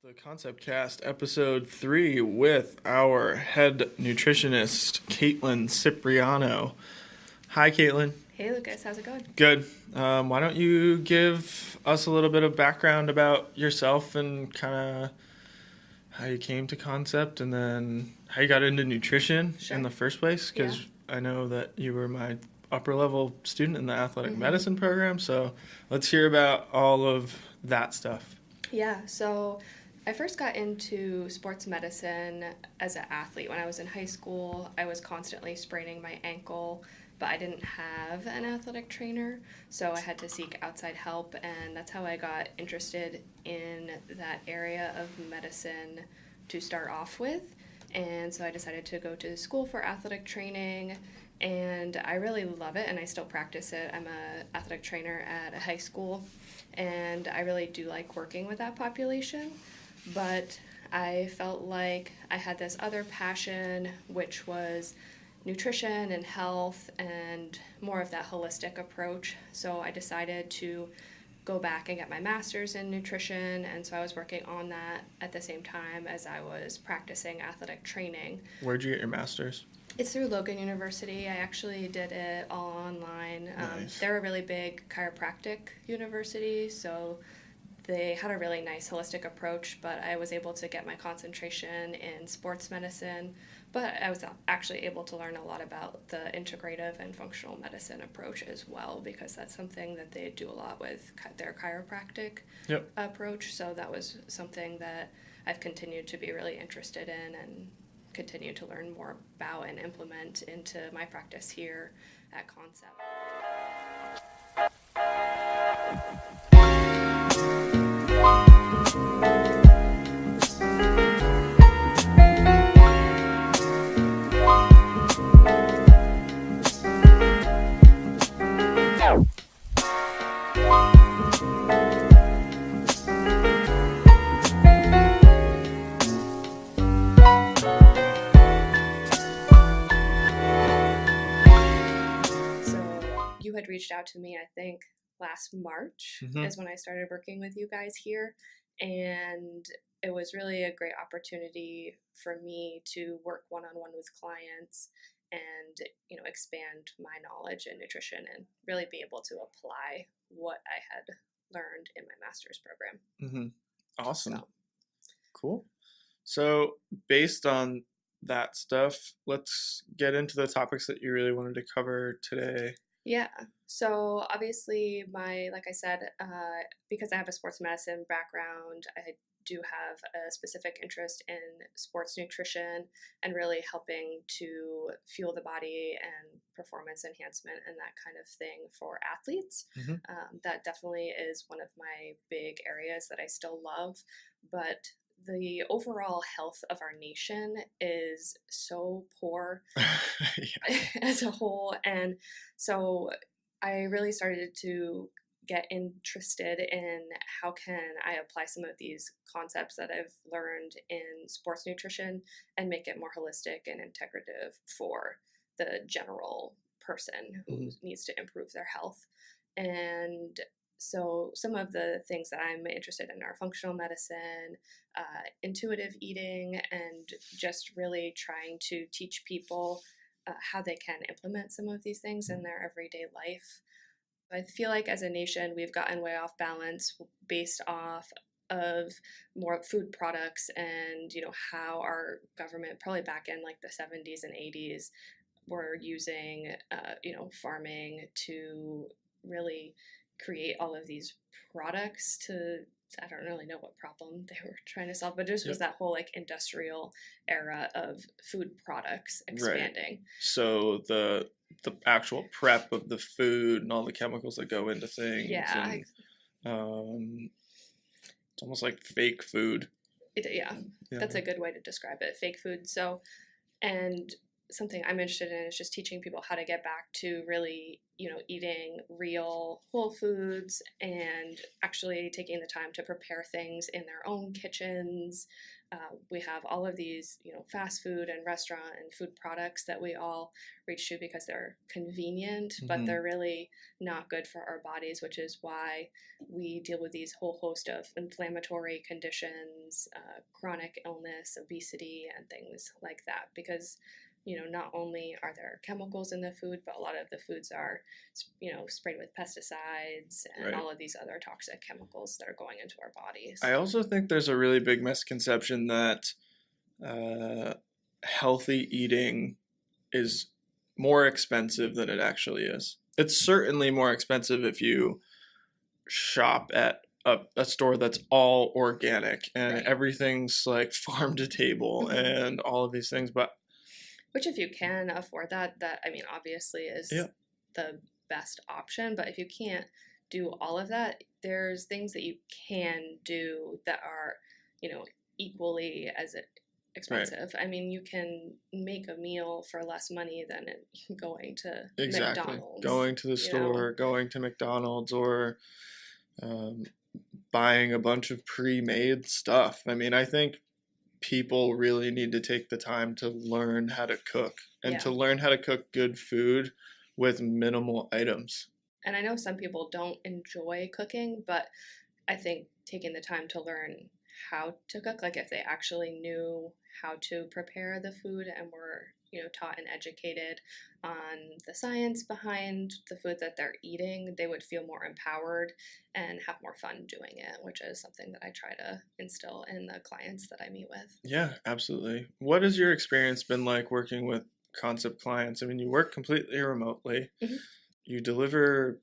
The Concept Cast, episode 3, with our head nutritionist, Caitlin Cipriano. Hi, Caitlin. Hey, Lucas. How's it going? Good. Why don't you give us a little bit of background about yourself and kind of how you came to Concept and then how you got into nutrition in the first place? Because I know that you were my upper-level student in the athletic medicine program, so let's hear about all of that stuff. Yeah, so I first got into sports medicine as an athlete. When I was in high school, I was constantly spraining my ankle, but I didn't have an athletic trainer, so I had to seek outside help, and that's how I got interested in that area of medicine to start off with. And so I decided to go to school for athletic training, and I really love it, and I still practice it. I'm an athletic trainer at a high school, and I really do like working with that population. But I felt like I had this other passion, which was nutrition and health and more of that holistic approach. So I decided to go back and get my master's in nutrition, and so I was working on that at the same time as I was practicing athletic training. Where'd you get your master's? It's through Logan University. I actually did it all online. Nice. They're a really big chiropractic university, so they had a really nice holistic approach, but I was able to get my concentration in sports medicine, but I was actually able to learn a lot about the integrative and functional medicine approach as well, because that's something that they do a lot with their chiropractic approach. So that was something that I've continued to be really interested in and continue to learn more about and implement into my practice here at Concept. You had reached out to me, I think, last March is when I started working with you guys here, and it was really a great opportunity for me to work one-on-one with clients and, expand my knowledge in nutrition and really be able to apply what I had learned in my master's program. Awesome. Cool. So based on that stuff, let's get into the topics that you really wanted to cover today. Yeah. So obviously like I said, because I have a sports medicine background, I do have a specific interest in sports nutrition and really helping to fuel the body and performance enhancement and that kind of thing for athletes. That definitely is one of my big areas that I still love, but the overall health of our nation is so poor as a whole. And so I really started to get interested in how can I apply some of these concepts that I've learned in sports nutrition and make it more holistic and integrative for the general person who needs to improve their health. And so some of the things that I'm interested in are functional medicine, intuitive eating, and just really trying to teach people how they can implement some of these things in their everyday life. I feel like as a nation, we've gotten way off balance based off of more food products and, how our government, probably back in like the 70s and 80s, were using, farming to really create all of these products to, I don't really know what problem they were trying to solve, but just was that whole like industrial era of food products expanding. Right. So the actual prep of the food and all the chemicals that go into things. Yeah. And, it's almost like fake food. Yeah, that's a good way to describe it. Fake food. So, and something I'm interested in is just teaching people how to get back to really, eating real whole foods and actually taking the time to prepare things in their own kitchens. We have all of these, fast food and restaurant and food products that we all reach to because they're convenient, but Hmm. they're really not good for our bodies, which is why we deal with these whole host of inflammatory conditions, chronic illness, obesity, and things like that. Because not only are there chemicals in the food, but a lot of the foods are, sprayed with pesticides and Right. all of these other toxic chemicals that are going into our bodies. I also think there's a really big misconception that uh, healthy eating is more expensive than it actually is. It's certainly more expensive if you shop at a store that's all organic and Right. everything's like farm to table Mhm. and all of these things. But Which, if you can afford that, I mean, obviously yeah, is the best option. But if you can't do all of that, there's things that you can do that are, you know, equally as right, expensive. I mean, you can make a meal for less money than going to exactly. McDonald's, Going to the you know? store, going to McDonald's, or um, buying a bunch of pre-made stuff. I mean, I think people really need to take the time to learn how to cook and Yeah. to learn how to cook good food with minimal items. And I know some people don't enjoy cooking, but I think taking the time to learn how to cook, like if they actually knew how to prepare the food and were, taught and educated on the science behind the food that they're eating, they would feel more empowered and have more fun doing it, which is something that I try to instill in the clients that I meet with. Yeah, absolutely. What has your experience been like working with concept clients? I mean, you work completely remotely. Mhm. You deliver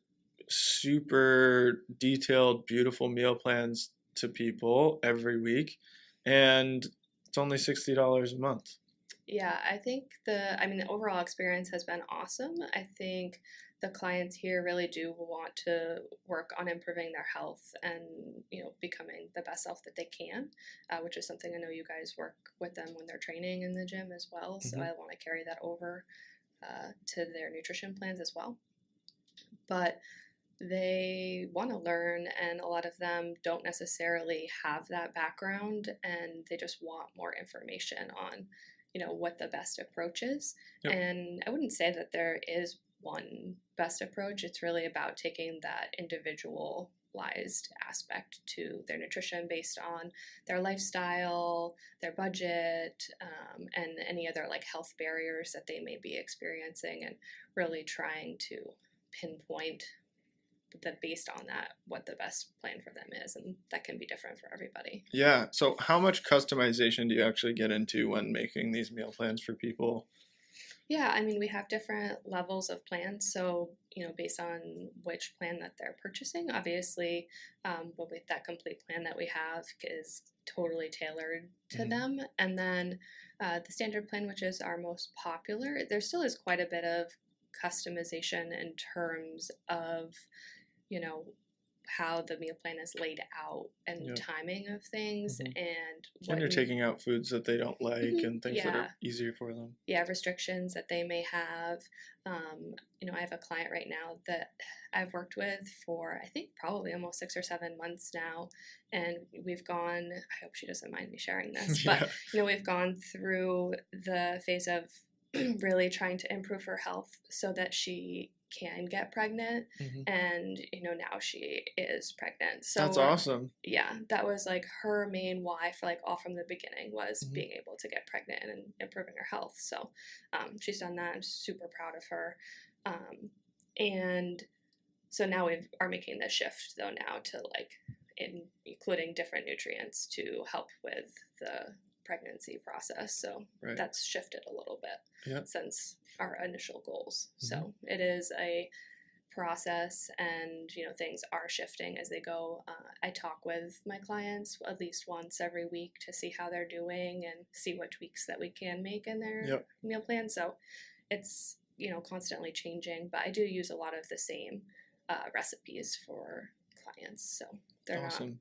super detailed, beautiful meal plans to people every week, and it's only $60 a month. Yeah, I think the overall experience has been awesome. I think the clients here really do want to work on improving their health and, becoming the best self that they can, which is something I know you guys work with them when they're training in the gym as well. So Hmm. I want to carry that over to their nutrition plans as well. But they want to learn, and a lot of them don't necessarily have that background, and they just want more information on, what the best approach is. Yep. And I wouldn't say that there is one best approach. It's really about taking that individualized aspect to their nutrition based on their lifestyle, their budget, and any other like health barriers that they may be experiencing, and really trying to pinpoint that based on that what the best plan for them is, and that can be different for everybody. Yeah. So, how much customization do you actually get into when making these meal plans for people? Yeah, I mean, we have different levels of plans, so based on which plan that they're purchasing, obviously, but with that complete plan that we have is totally tailored to Hmm. them. And then the standard plan, which is our most popular, there still is quite a bit of customization in terms of you know how the meal plan is laid out and Yep. timing of things Hmm. and And what you're taking out foods that they don't like Mhm. and things that Yeah, are easier for them. yeah, restrictions that they may have. I have a client right now that I've worked with for I think probably almost 6 or 7 months now, and we've gone. I hope she doesn't mind me sharing this, but Yeah. we've gone through the phase of really trying to improve her health so that she can get pregnant, Hmm. and now she is pregnant. That's So awesome. yeah, that was like her main why for like all from the beginning was Hmm. being able to get pregnant and improving her health. So she's done that. I'm super proud of her. And so now we are making the shift though now to like including different nutrients to help with the pregnancy process. So Right. that's shifted a little Yeah. bit since our initial goals. Hmm. So it is a process, and things are shifting as they go. I talk with my clients at least once every week to see how they're doing and see what tweaks that we can make in their Yep. meal plan. So it's constantly changing, but I do use a lot of the same recipes for clients, so they're not Awesome.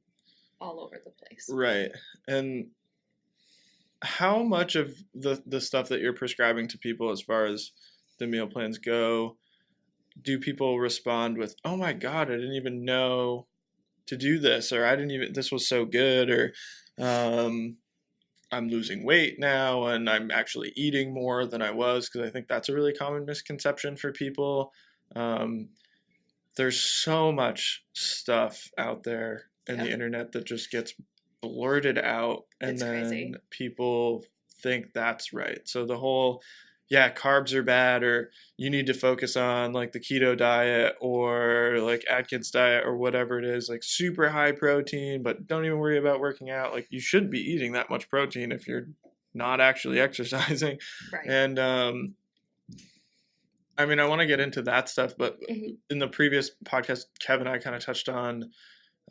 all over the place. Right. And how much of the stuff that you're prescribing to people as far as the meal plans go, do people respond with, "Oh my God, I didn't even know to do this," or "I didn't even, this was so good," or um, "I'm losing weight now and I'm actually eating more than I was," because I think that's a really common misconception for people. Um, there's so much stuff out there in the Yeah, internet that just gets blurted out, and it's then crazy. people think that's right. So the whole, yeah, carbs are bad, or you need to focus on like the keto diet or like Atkins diet or whatever it is, like super high protein, but don't even worry about working out. Like you should be eating that much protein if you're not actually exercising. Right. And I mean, I want to get into that stuff, but Hmm. in the previous podcast, Kevin and I kind of touched on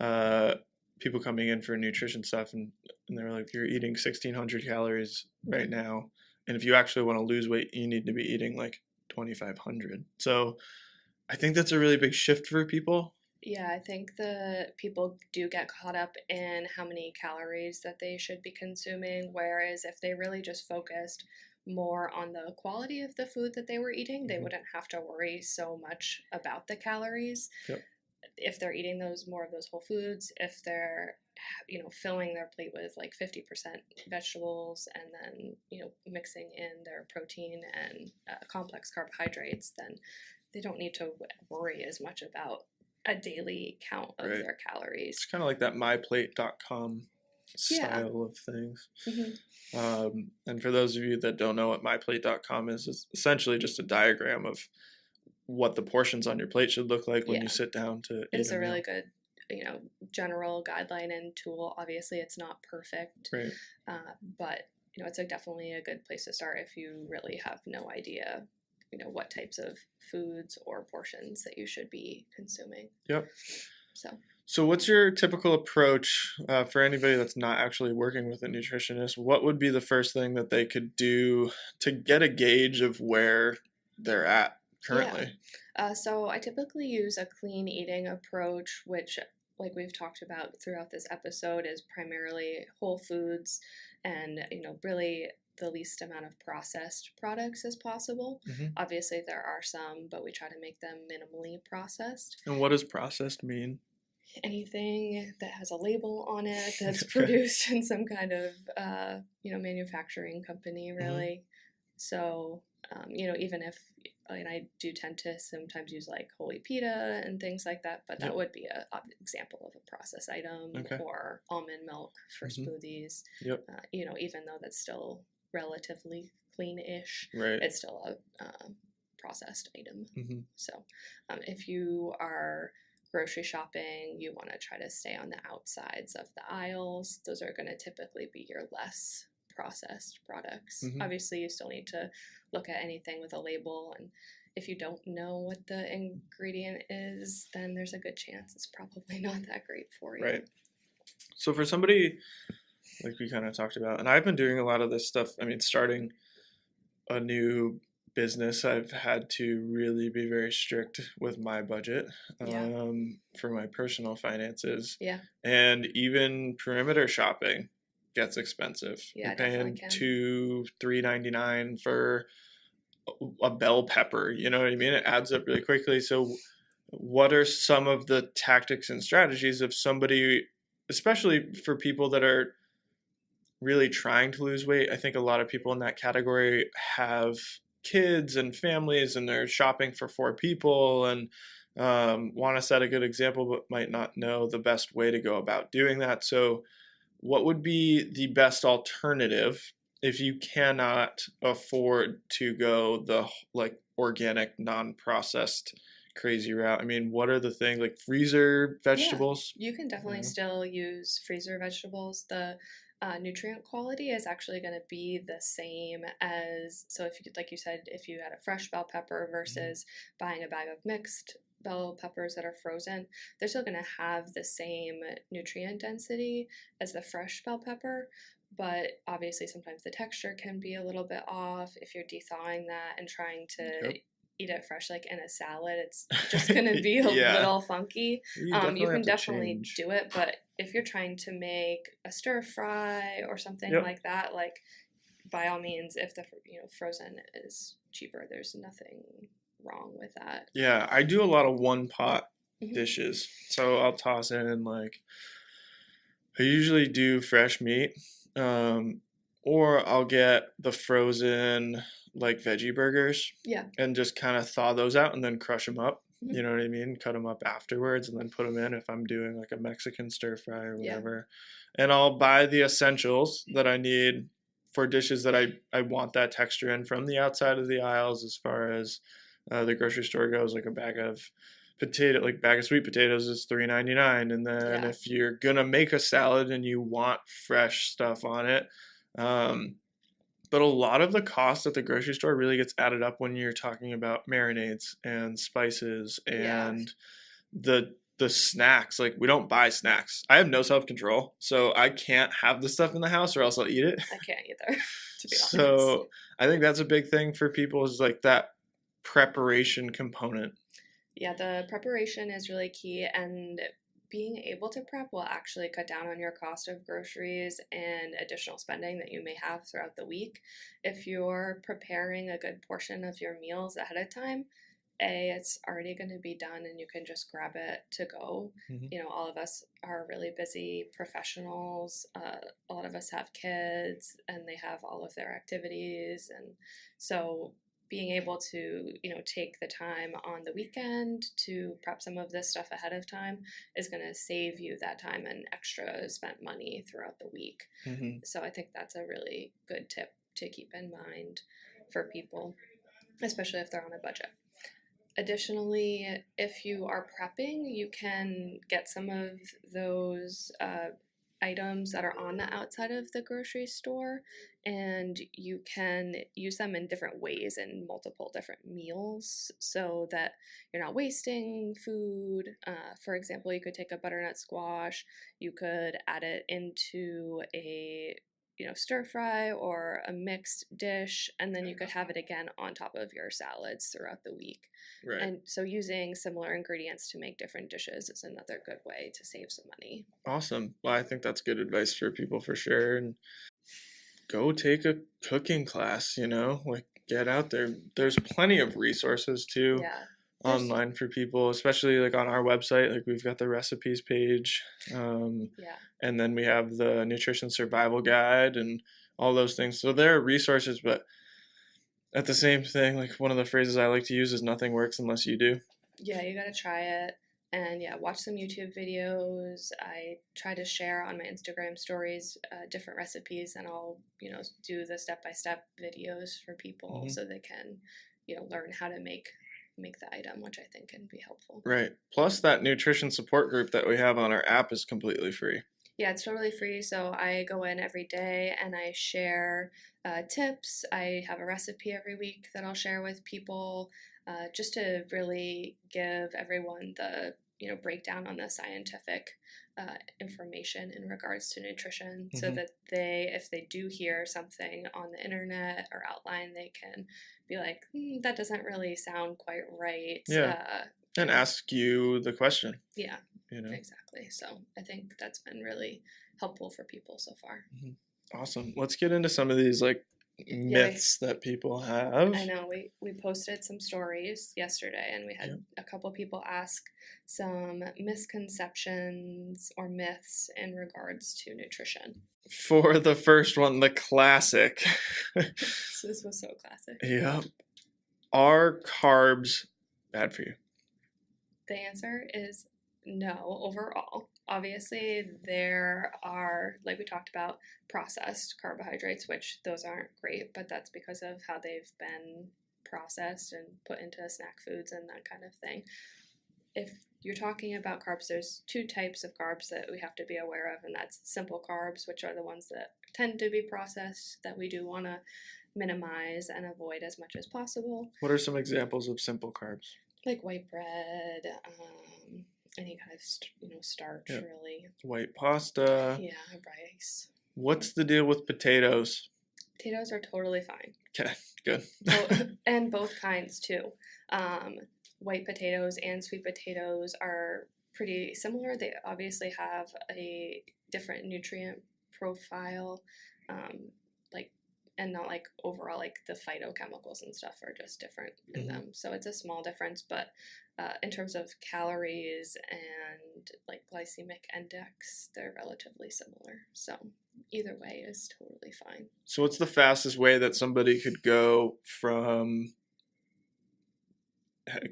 uh, people coming in for nutrition stuff, and they were like, "You're eating 1,600 calories right now, and if you actually want to lose weight, you need to be eating like 2,500." So I think that's a really big shift for people. Yeah, I think the people do get caught up in how many calories that they should be consuming, whereas if they really just focused more on the quality of the food that they were eating, they Hmm. wouldn't have to worry so much about the calories. Yep. If they're eating those more of those whole foods, if they're filling their plate with like 50% vegetables and then mixing in their protein and complex carbohydrates, then they don't need to worry as much about a daily count of Right. their It's calories. kind of like that myplate.com Yeah. style of things. Hmm. And for those of you that don't know what myplate.com is, it's essentially just a diagram of what the portions on your plate should look like when you Yeah, sit down to it eat is a a really meal. good general guideline and tool. Obviously it's not perfect, Right. but it's definitely a good place to start if you really have no idea what types of foods or portions that you should be consuming. Yep. So So, what's your typical approach for anybody that's not actually working with a nutritionist? What would be the first thing that they could do to get a gauge of where they're at yeah, currently? so I typically use a clean eating approach, which, like we've talked about throughout this episode, is primarily whole foods and, really the least amount of processed products as possible. Hmm. Obviously, there are some, but we try to make them minimally processed. And what does processed mean? Anything that has a label on it that's Okay. produced in some kind of, manufacturing company, Hmm. really. So, even if, and I do tend to sometimes use like holy pita and things like that, but that Yep. would be an example of a processed item, Okay. or almond milk for Hmm. smoothies. Yep. Even though that's still relatively clean-ish, Right. it's still a processed item. Hmm. So, if you are grocery shopping, you want to try to stay on the outsides of the aisles. Those are going to typically be your less processed products. Hmm. Obviously, you still need to look at anything with a label, and if you don't know what the ingredient is, then there's a good chance it's probably not that great for you. Right. So, for somebody like we kind of talked about, and I've been doing a lot of this stuff, I mean, starting a new business, I've had to really be very strict with my budget Yeah, for my personal finances. yeah, And even perimeter shopping gets expensive. yeah, You're it definitely paying can. $3.99 for a bell pepper. You know what I mean? It adds up really quickly. So, what are some of the tactics and strategies of somebody, especially for people that are really trying to lose weight? I think a lot of people in that category have kids and families, and they're shopping for four people, and want to set a good example, but might not know the best way to go about doing that. So, what would be the best alternative if you cannot afford to go the like organic, non-processed, crazy route? I mean, what are the things like freezer Yeah, vegetables? you can definitely Yeah. still use freezer vegetables. The nutrient quality is actually going to be the same as, so if you, like you said, if you had a fresh bell pepper Mhm. versus buying a bag of mixed bell peppers that are frozen, they're still going to have the same nutrient density as the fresh bell pepper. But obviously, sometimes the texture can be a little bit off if you're thawing that and trying to Yep. eat it fresh, like in a salad, it's just gonna be a Yeah. little funky. You You definitely can have to definitely change. do it, but if you're trying to make a stir fry or something Yep. like that, like by all means, if the frozen is cheaper, there's nothing wrong with that. Yeah, I do a lot of one pot Mhm. dishes. So I'll toss in like I usually do fresh meat. Or I'll get the frozen like veggie burgers Yeah. and just kind of thaw those out and then crush them up. Mhm. You know what I mean? Cut them up afterwards and then put them in if I'm doing like a Mexican stir fry or Yeah. whatever. And I'll buy the essentials that I need for dishes that I want that texture in from the outside of the aisles as far as the grocery store goes, like a bag of sweet potatoes is $3.99, and then Yeah. if you're gonna make a salad and you want fresh stuff on it, but a lot of the cost at the grocery store really gets added up when you're talking about marinades and spices and the snacks. Like we don't buy snacks. I have no self control, so I can't have the stuff in the house or else I'll eat it. I can't either, to be honest. So I think that's a big thing for people is like that preparation component. Yeah, the preparation is really key, and being able to prep will actually cut down on your cost of groceries and additional spending that you may have throughout the week. If you're preparing a good portion of your meals ahead of time, it's already going to be done and you can just grab it to go. Mm-hmm. All of us are really busy professionals. A lot of us have kids and they have all of their activities. And so being able to, take the time on the weekend to prep some of this stuff ahead of time is going to save you that time and extra spent money throughout the week. Mm-hmm. So I think that's a really good tip to keep in mind for people, especially if they're on a budget. Additionally, if you are prepping, you can get some of those items that are on the outside of the grocery store and you can use them in different ways in multiple different meals so that you're not wasting food. For example, you could take a butternut squash, you could add it into a stir fry or a mixed dish, and then you could have it again on top of your salads throughout the week. Right. And so using similar ingredients to make different dishes is another good way to save some money. Awesome. Well, I think that's good advice for people for sure. And go take a cooking class, like get out there. There's plenty of resources too. Yeah. Online for people, especially like on our website. Like we've got the recipes page. And then we have the nutrition survival guide and all those things. So there are resources, but at the same thing, like one of the phrases I like to use is nothing works unless you do. Yeah, you got to try it. And watch some YouTube videos. I try to share on my Instagram stories different recipes, and I'll do the step-by-step videos for people so they can learn how to make the item, which I think can be helpful. Right. Plus that nutrition support group that we have on our app is completely free. Yeah, it's totally free. So I go in every day and I share tips. I have a recipe every week that I'll share with people just to really give everyone the breakdown on the scientific information in regards to nutrition so that if they do hear something on the internet or outline, they can be like, that doesn't really sound quite right. Yeah. And ask you the question. Yeah. Exactly. So I think that's been really helpful for people so far. Awesome. Let's get into some of these myths that people have. I know we posted some stories yesterday and we had a couple people ask some misconceptions or myths in regards to nutrition. For the first one, the classic. This was so classic. Yep. Are carbs bad for you? The answer is no, overall. Obviously, there are, like we talked about, processed carbohydrates, which those aren't great, but that's because of how they've been processed and put into snack foods and that kind of thing. If you're talking about carbs, there's two types of carbs that we have to be aware of, and that's simple carbs, which are the ones that tend to be processed that we do want to minimize and avoid as much as possible. What are some examples of simple carbs? Like white bread, any kind of starch, really. White pasta. Yeah, rice. What's the deal with potatoes? Potatoes are totally fine. Okay. Good. And both kinds too. White potatoes and sweet potatoes are pretty similar. They obviously have a different nutrient profile, like, and not like overall like the phytochemicals and stuff are just different in them. So it's a small difference, but in terms of calories and like glycemic index, they're relatively similar. So either way is totally fine. So what's the fastest way that somebody could go from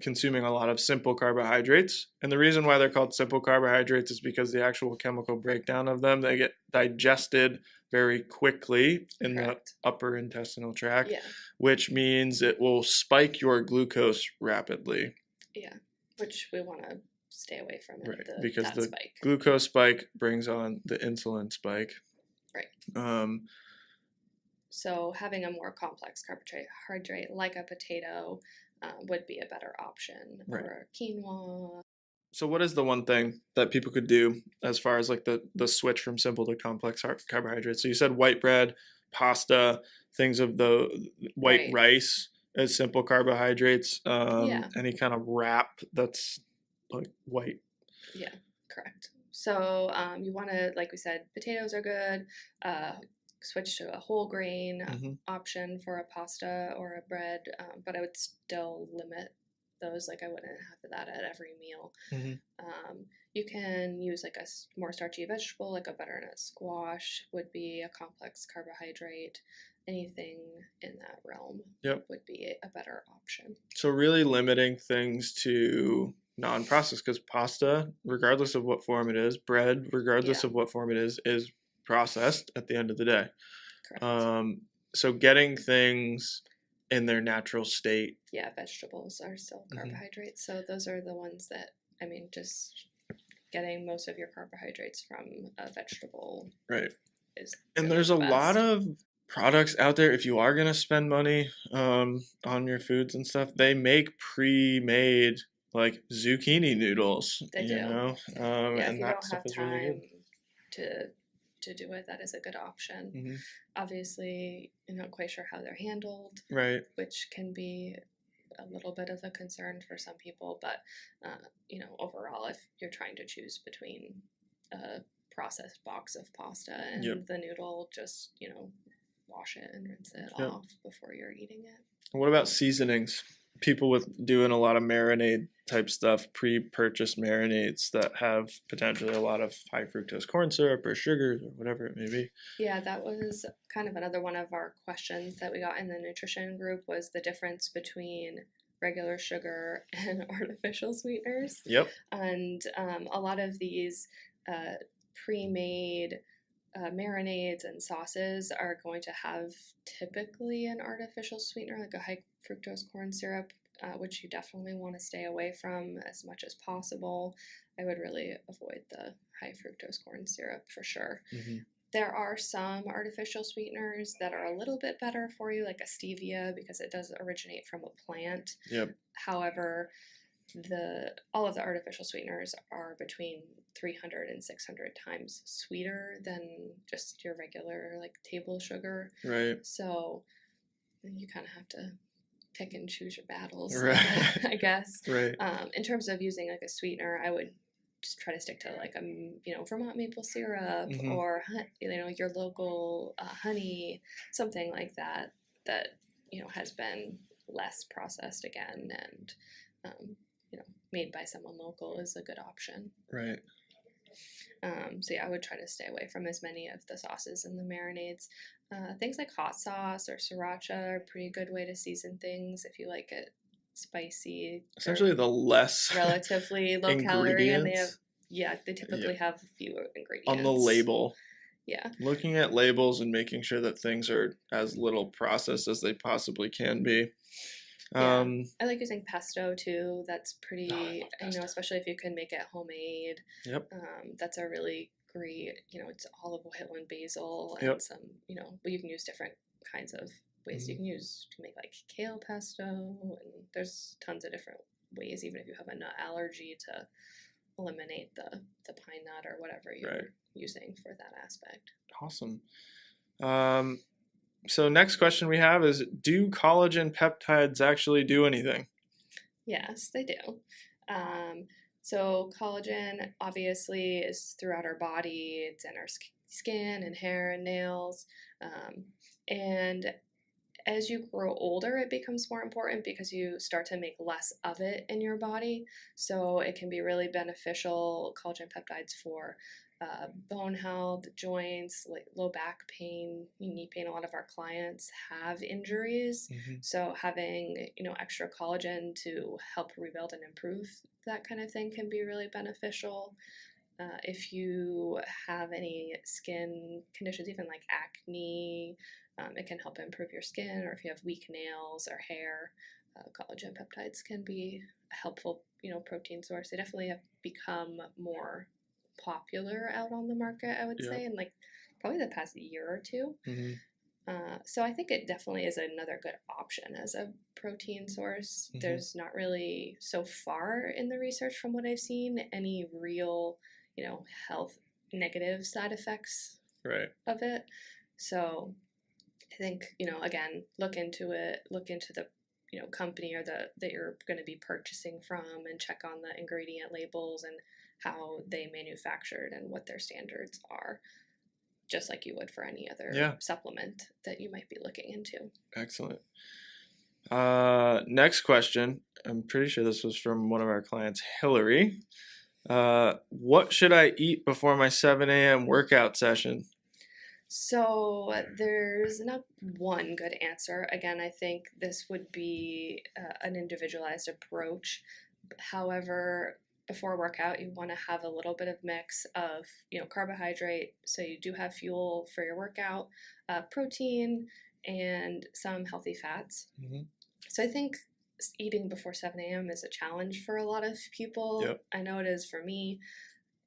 consuming a lot of simple carbohydrates? And the reason why they're called simple carbohydrates is because the actual chemical breakdown of them, they get digested very quickly in Correct. the upper intestinal tract, Yeah. which means it will spike your glucose rapidly. Yeah, which we want to stay away from. Right, because that the spike. glucose spike brings on the insulin spike. Right. So having a more complex carbohydrate like a potato would be a better option, Right. or quinoa. So what is the one thing that people could do as far as like the switch from simple to complex carbohydrates? So you said white bread, pasta, things of the white Right. rice as simple carbohydrates. Yeah. Any kind of wrap that's like white. Yeah, correct. So you want to, like we said, potatoes are good. Switch to a whole grain option for a pasta or a bread, but I would still limit those. Like I wouldn't have that at every meal. You can use like a more starchy vegetable, like a butternut squash would be a complex carbohydrate. Anything in that realm would be a better option. So really limiting things to non-processed, because pasta, regardless of what form it is, bread, regardless of what form it is processed at the end of the day. Correct. So getting things in their natural state. Yeah, vegetables are still carbohydrates. So those are the ones that, I mean, just getting most of your carbohydrates from a vegetable. Right. Is and really there's the a best. lot of products out there. If you are going to spend money on your foods and stuff, they make pre-made like zucchini noodles. They you do. know, yeah, and if you that don't stuff have is really time good. to do it, that is a good option. Obviously, I'm not quite sure how they're handled, Right. which can be a little bit of a concern for some people. But overall, if you're trying to choose between a processed box of pasta and the noodle, just wash it and rinse it off before you're eating it. What about seasonings? People with doing a lot of marinade type stuff, pre-purchased marinades that have potentially a lot of high fructose corn syrup or sugars or whatever it may be. Yeah, that was kind of another one of our questions that we got in the nutrition group, was the difference between regular sugar and artificial sweeteners. And a lot of these pre-made marinades and sauces are going to have typically an artificial sweetener, like a high fructose corn syrup, which you definitely want to stay away from as much as possible. I would really avoid the high fructose corn syrup for sure. There are some artificial sweeteners that are a little bit better for you, like a stevia, because it does originate from a plant. However, all of the artificial sweeteners are between 300 and 600 times sweeter than just your regular like table sugar. Right. So you kind of have to pick and choose your battles, right. I guess. Right. In terms of using like a sweetener, I would just try to stick to like Vermont maple syrup or your local honey, something like that has been less processed again and made by someone local is a good option. Right. So yeah, I would try to stay away from as many of the sauces and the marinades. Things like hot sauce or sriracha are a pretty good way to season things if you like it spicy. Essentially, the less relatively low calorie, and they typically have fewer ingredients on the label. Yeah. Looking at labels and making sure that things are as little processed as they possibly can be. I like using pesto too. That's pretty, especially if you can make it homemade. That's a really great, it's olive oil and basil and some, but you can use different kinds of ways. You can make like kale pesto, and there's tons of different ways, even if you have a nut allergy, to eliminate the pine nut or whatever you're using for that aspect. Awesome. So next question we have is, do collagen peptides actually do anything? Yes, they do. Um, so collagen obviously is throughout our body. It's in our skin and hair and nails. Um, and as you grow older, it becomes more important because you start to make less of it in your body. So it can be really beneficial, collagen peptides, for bone health, joints, like low back pain, knee pain. A lot of our clients have injuries. Mm-hmm. So having, extra collagen to help rebuild and improve that kind of thing can be really beneficial. If you have any skin conditions, even like acne, it can help improve your skin. Or if you have weak nails or hair, collagen peptides can be a helpful, protein source. They definitely have become more popular out on the market, I would say, in like probably the past year or two. Mm-hmm. So I think it definitely is another good option as a protein source. Mm-hmm. There's not really, so far in the research from what I've seen, any real, health negative side effects of it. So I think, again, look into it, look into the, company or that you're going to be purchasing from, and check on the ingredient labels and how they manufactured and what their standards are, just like you would for any other supplement that you might be looking into. Excellent. Next question. I'm pretty sure this was from one of our clients, Hillary. What should I eat before my 7 a.m. workout session? So there's not one good answer. Again, I think this would be an individualized approach. However, before workout, you want to have a little bit of mix of, carbohydrate, so you do have fuel for your workout, protein, and some healthy fats. Mm-hmm. So I think eating before 7 a.m. is a challenge for a lot of people. Yep. I know it is for me.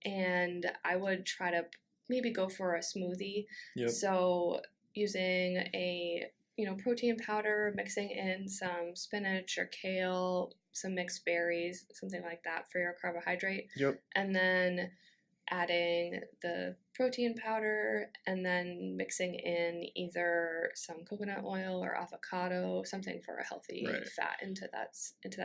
And I would try to maybe go for a smoothie. Yep. So using a, protein powder, mixing in some spinach or kale, some mixed berries, something like that for your carbohydrate. Yep. And then adding the protein powder, and then mixing in either some coconut oil or avocado, something for a healthy fat into that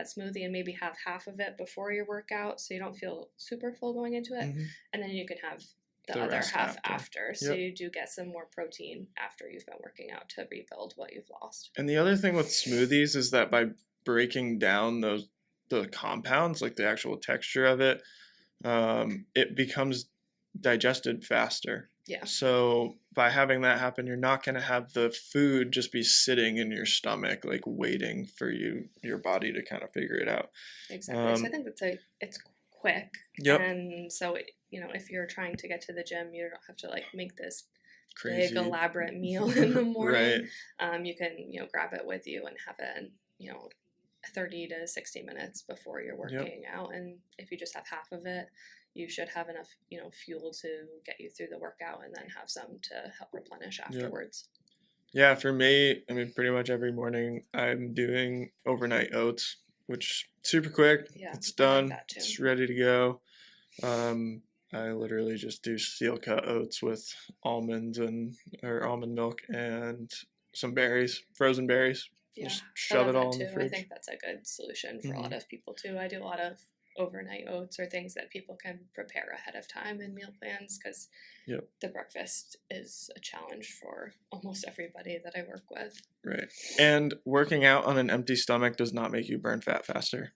smoothie, and maybe have half of it before your workout so you don't feel super full going into it. Mm-hmm. And then you can have the other half after. So you do get some more protein after you've been working out to rebuild what you've lost. And the other thing with smoothies is that by breaking down the compounds, like the actual texture of it, it becomes digested faster. Yeah. So by having that happen, you're not going to have the food just be sitting in your stomach, like waiting for your body to kind of figure it out. Exactly. So I think it's quick. Yep. And so, if you're trying to get to the gym, you don't have to like make this big elaborate meal in the morning. Right. You can, grab it with you and have it in, 30 to 60 minutes before you're working out. And if you just have half of it, you should have enough, fuel to get you through the workout, and then have some to help replenish afterwards. Yeah, for me, I mean, pretty much every morning I'm doing overnight oats, which super quick. Yeah, it's done. Like that too. It's ready to go. I literally just do steel cut oats with almond milk and some berries, frozen berries. Yeah, just shove it all in the fridge. I think that's a good solution for a lot of people too. I do a lot of overnight oats, or things that people can prepare ahead of time in meal plans, because the breakfast is a challenge for almost everybody that I work with. Right. And working out on an empty stomach does not make you burn fat faster.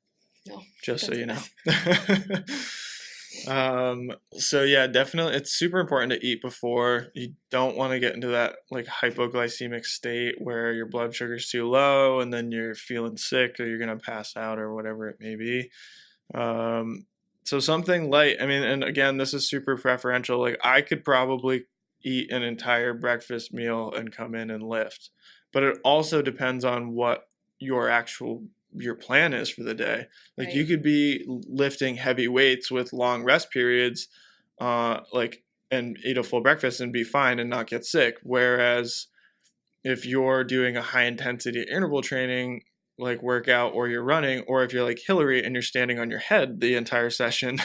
No. Just so you know. So yeah, definitely it's super important to eat before. You don't want to get into that like hypoglycemic state where your blood sugar's too low and then you're feeling sick or you're going to pass out or whatever it may be. So something light, I mean, and again, this is super preferential. Like I could probably eat an entire breakfast meal and come in and lift, but it also depends on what your plan is for the day. Like you could be lifting heavy weights with long rest periods, and eat a full breakfast and be fine and not get sick. Whereas if you're doing a high intensity interval training, like workout or you're running, or if you're like Hillary and you're standing on your head the entire session,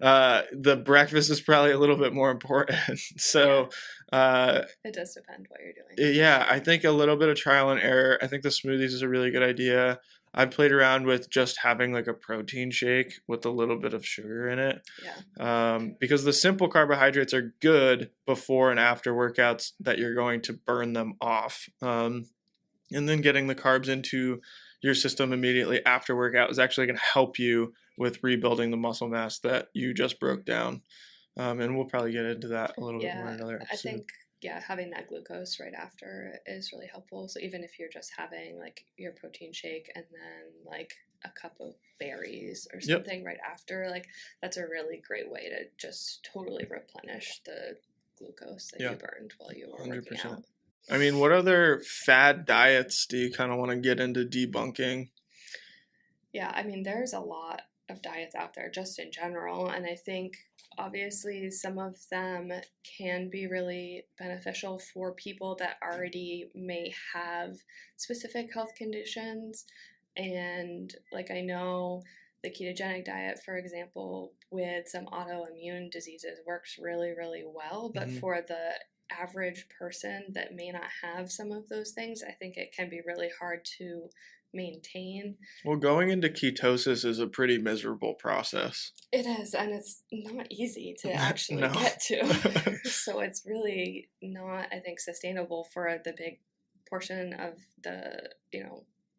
the breakfast is probably a little bit more important. So it does depend what you're doing. yeah, I think a little bit of trial and error. I think the smoothies is a really good idea. I've played around with just having like a protein shake with a little bit of sugar in it. Because the simple carbohydrates are good before and after workouts that you're going to burn them off. And then getting the carbs into your system immediately after workout is actually going to help you with rebuilding the muscle mass that you just broke down. And we'll probably get into that a little bit more in another episode. I think having that glucose right after is really helpful. So even if you're just having like your protein shake and then like a cup of berries or something right after, like that's a really great way to just totally replenish the glucose that you burned while you were 100%. Working out. I mean, what other fad diets do you kind of want to get into debunking? Yeah, I mean, there's a lot of diets out there just in general, and I think obviously some of them can be really beneficial for people that already may have specific health conditions. And like I know the ketogenic diet, for example, with some autoimmune diseases works really, really well, but for the average person that may not have some of those things, I think it can be really hard to maintain. Well, going into ketosis is a pretty miserable process. It is, and it's not easy to actually get to. So it's really not, I think, sustainable for the big portion of the,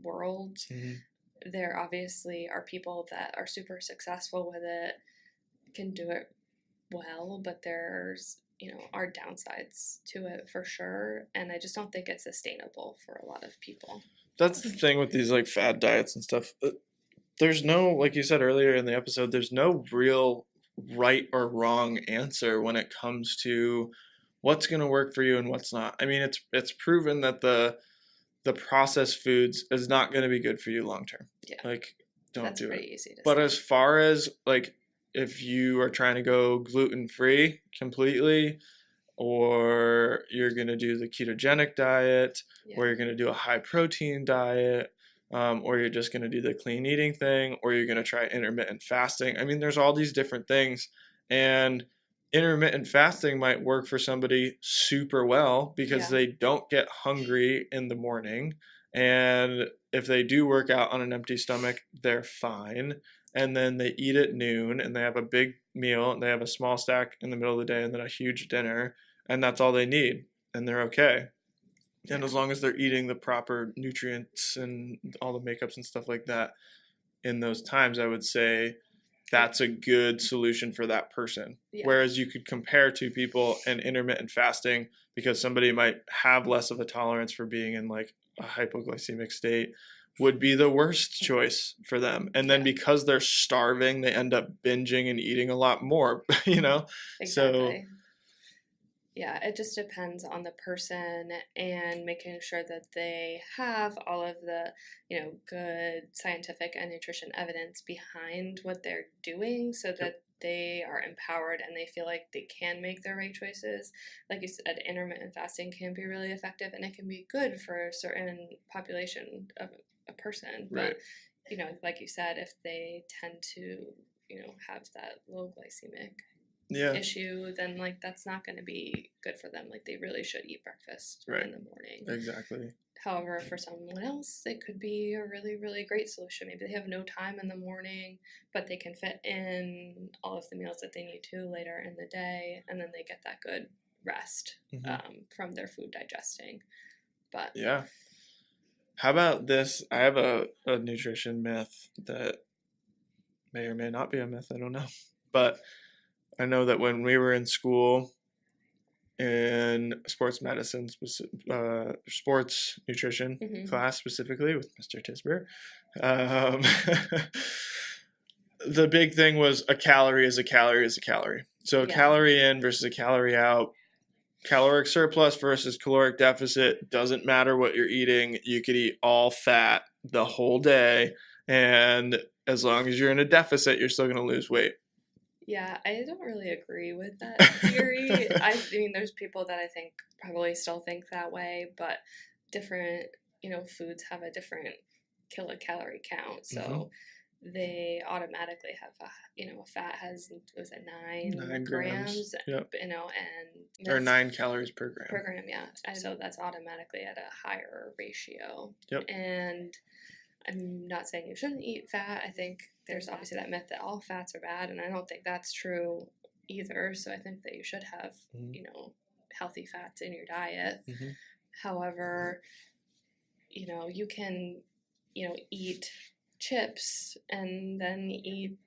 world. There obviously are people that are super successful with it, can do it well, but there's are downsides to it for sure, and I just don't think it's sustainable for a lot of people. That's the thing with these like fad diets and stuff. There's no, like you said earlier in the episode, there's no real right or wrong answer when it comes to what's going to work for you and what's not. I mean, it's proven that the processed foods is not going to be good for you long term. Like, don't do it. Easy to but say. As far as like if you are trying to go gluten-free completely, or you're going to do the ketogenic diet, or you're going to do a high protein diet, or you're just going to do the clean eating thing, or you're going to try intermittent fasting. I mean, there's all these different things, and intermittent fasting might work for somebody super well because they don't get hungry in the morning, and if they do work out on an empty stomach, they're fine. And then they eat at noon and they have a big meal and they have a small snack in the middle of the day and then a huge dinner, and that's all they need and they're okay. And as long as they're eating the proper nutrients and all the makeups and stuff like that in those times, I would say that's a good solution for that person. Whereas you could compare two people and intermittent fasting, because somebody might have less of a tolerance for being in like a hypoglycemic state, would be the worst choice for them. And then because they're starving, they end up binging and eating a lot more, Exactly. So yeah, it just depends on the person and making sure that they have all of the, good scientific and nutrition evidence behind what they're doing so that they are empowered and they feel like they can make the right choices. Like you said, intermittent fasting can be really effective and it can be good for a certain population of a person. But, like you said, if they tend to, have that low glycemic issue, then like that's not going to be good for them. Like they really should eat breakfast in the morning. Exactly. However, for someone else, it could be a really, really great solution. Maybe they have no time in the morning, but they can fit in all of the meals that they need to later in the day, and then they get that good rest from their food digesting. But how about this? I have a nutrition myth that may or may not be a myth. I don't know. But I know that when we were in school in sports medicine, sports nutrition class specifically with Mr. Tisber, the big thing was a calorie is a calorie is a calorie. So a calorie in versus a calorie out. Caloric surplus versus caloric deficit, doesn't matter what you're eating. You could eat all fat the whole day, and as long as you're in a deficit, you're still going to lose weight. Yeah, I don't really agree with that theory. I mean, there's people that I think probably still think that way, but different, foods have a different kilocalorie count. So they automatically have a fat has, was it 9 grams, Yep. and or 9 calories per gram. Yeah. And so that's automatically at a higher ratio. Yep. And I'm not saying you shouldn't eat fat. I think there's obviously that myth that all fats are bad, and I don't think that's true either. So I think that you should have, healthy fats in your diet. However, you can, eat chips and then eat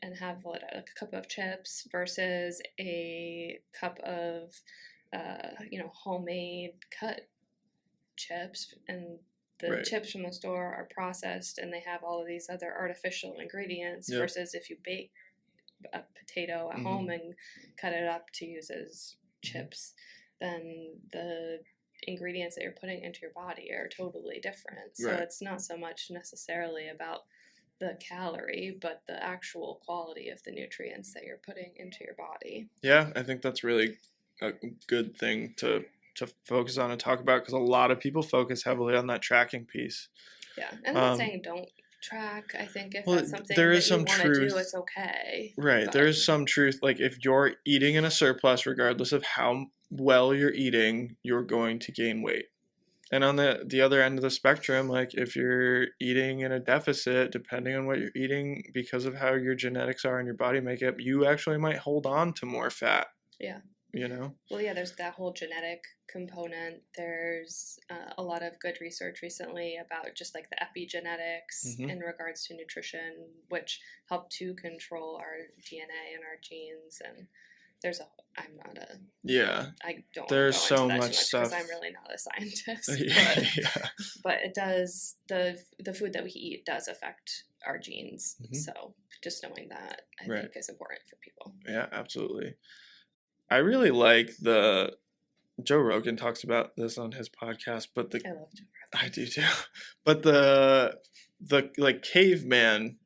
and have like a cup of chips versus a cup of, homemade cut chips, and the chips from the store are processed and they have all of these other artificial ingredients versus if you bake a potato at home and cut it up to use as chips, then the ingredients that you're putting into your body are totally different. So it's not so much necessarily about the calorie, but the actual quality of the nutrients that you're putting into your body. Yeah, I think that's really a good thing to focus on and talk about, because a lot of people focus heavily on that tracking piece. Yeah, and I'm not saying don't track. I think if that's something that you want to do, it's okay. Right, but there is some truth. Like, if you're eating in a surplus, regardless of how well you're eating, you're going to gain weight. And on the other end of the spectrum, like if you're eating in a deficit, depending on what you're eating, because of how your genetics are and your body makeup, you actually might hold on to more fat. Yeah. Well, yeah, there's that whole genetic component. There's a lot of good research recently about just like the epigenetics in regards to nutrition, which help to control our DNA and our genes. And there's I don't there's want to go so into that much too much stuff, because I'm really not a scientist. But it does, the food that we eat does affect our genes. So just knowing that, I think is important for people. Yeah, absolutely. I really like Joe Rogan talks about this on his podcast, but I love Joe Rogan. I do too. But the like caveman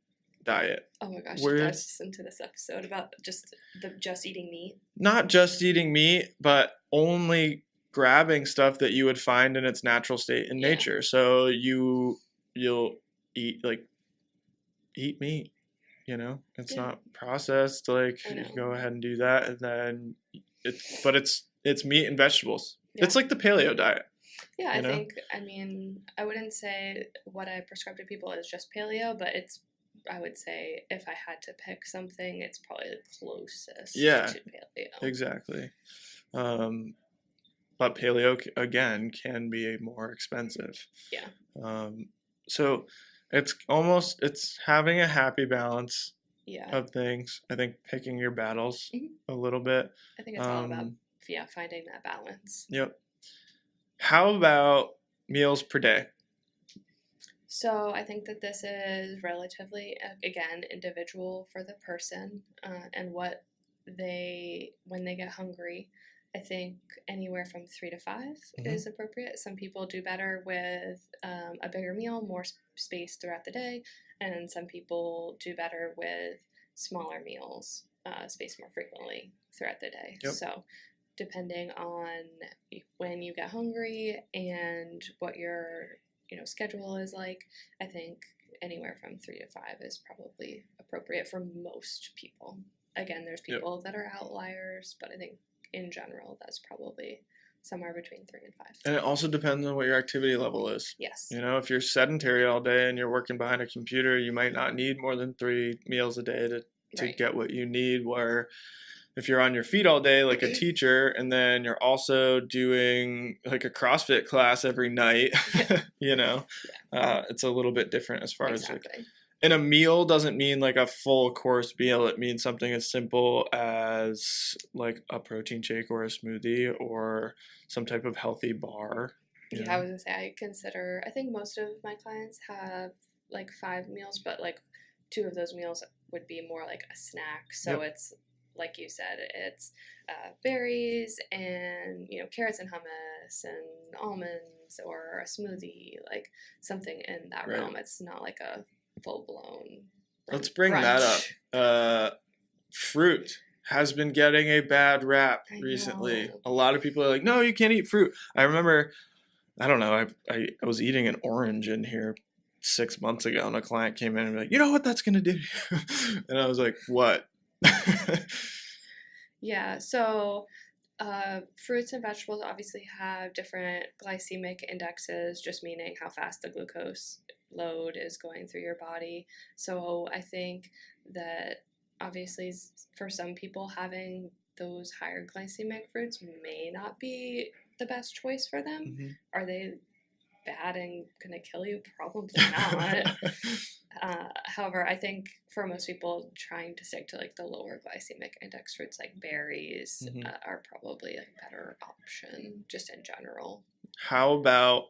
diet. Oh my gosh, I was just into this episode about just eating meat. Not just eating meat, but only grabbing stuff that you would find in its natural state in nature. So you'll eat meat. It's not processed. Like, you can go ahead and do that, and then it's meat and vegetables. It's like the paleo diet. Yeah, I wouldn't say what I prescribe to people is just paleo, but I would say if I had to pick something, it's probably the closest to paleo. Exactly. But paleo, again, can be more expensive. Yeah. So it's having a happy balance of things. I think picking your battles a little bit. I think it's all about finding that balance. Yep. How about meals per day? So I think that this is relatively, again, individual for the person and when they get hungry. I think anywhere from 3 to 5 is appropriate. Some people do better with a bigger meal, more space throughout the day, and some people do better with smaller meals, spaced more frequently throughout the day. Yep. So depending on when you get hungry and what your schedule is like, I think anywhere from 3 to 5 is probably appropriate for most people. Again, there's people that are outliers, but I think in general, that's probably somewhere between 3 and 5. And it also depends on what your activity level is. Yes. If you're sedentary all day and you're working behind a computer, you might not need more than 3 meals a day to get what you need. Where if you're on your feet all day, like a teacher, and then you're also doing like a CrossFit class every night, it's a little bit different as far as and a meal doesn't mean like a full course meal. It means something as simple as like a protein shake or a smoothie or some type of healthy bar. I was gonna say I think most of my clients have like 5 meals, but like 2 of those meals would be more like a snack. So it's like you said, it's berries and carrots and hummus and almonds or a smoothie, like something in that realm. It's not like a full-blown Let's bring brunch. That up. Fruit has been getting a bad rap recently. A lot of people are like, no, you can't eat fruit. I remember, I don't know, I was eating an orange in here 6 months ago, and a client came in and was like, you know what that's going to do? And I was like, what? Yeah, so fruits and vegetables obviously have different glycemic indexes, just meaning how fast the glucose load is going through your body. So I think that obviously for some people, having those higher glycemic fruits may not be the best choice for them. Mm-hmm. Are they bad and gonna kill you? Probably not. However, I think for most people, trying to stick to like the lower glycemic index fruits like berries are probably a better option just in general. How about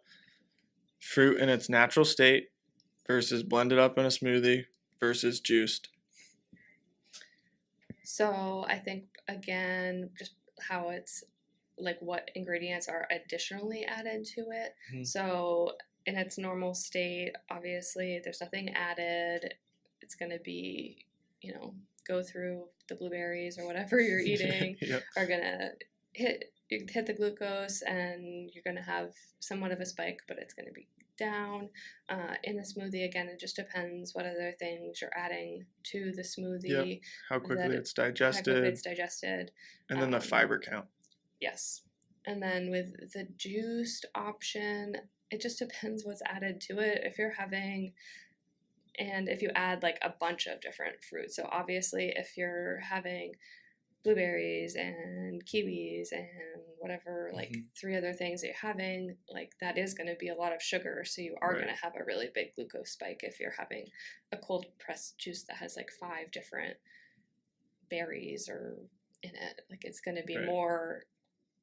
fruit in its natural state versus blended up in a smoothie versus juiced? So I think, again, just how it's like what ingredients are additionally added to it. Mm-hmm. So in its normal state, obviously there's nothing added. It's going to be, go through the blueberries or whatever you're eating yep. are going to hit the glucose, and you're going to have somewhat of a spike, but it's going to be down. In the smoothie, again, it just depends what other things you're adding to the smoothie. Yep. How quickly it's digested. And then the fiber count. Yes. And then with the juiced option, it just depends what's added to it. If you add like a bunch of different fruits. So obviously if you're having blueberries and kiwis and whatever, like 3 other things that you're having, like that is going to be a lot of sugar. So you are going to have a really big glucose spike if you're having a cold pressed juice that has like 5 different berries or in it. Like it's going to be more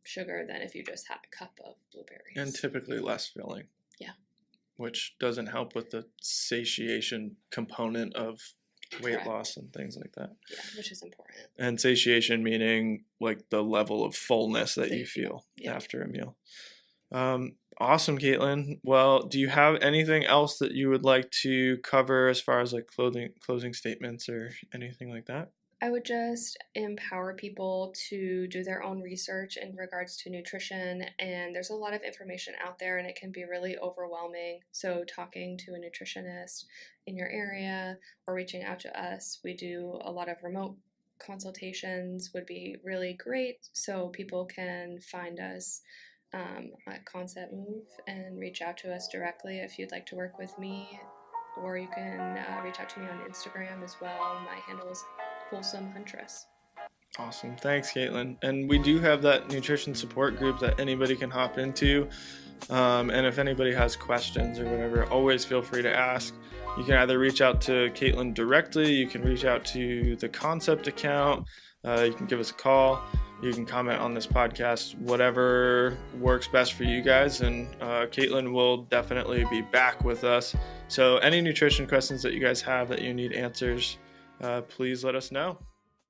sugar than if you just had a cup of blueberries. And typically less filling. Yeah. Which doesn't help with the satiation component of weight Correct. Loss and things like that. Yeah, which is important. And satiation meaning like the level of fullness that you feel after a meal. Awesome, Caitlin. Well, do you have anything else that you would like to cover as far as like closing statements or anything like that? I would just empower people to do their own research in regards to nutrition, and there's a lot of information out there and it can be really overwhelming. So talking to a nutritionist in your area or reaching out to us, we do a lot of remote consultations, would be really great, so people can find us at Concept Move and reach out to us directly if you'd like to work with me, or you can reach out to me on Instagram as well. My handle is Wholesome Huntress. Awesome. Thanks, Caitlin. And we do have that nutrition support group that anybody can hop into. And if anybody has questions or whatever, always feel free to ask. You can either reach out to Caitlin directly, you can reach out to the Concept account, you can give us a call, you can comment on this podcast, whatever works best for you guys. And Caitlin will definitely be back with us. So any nutrition questions that you guys have that you need answers, please let us know.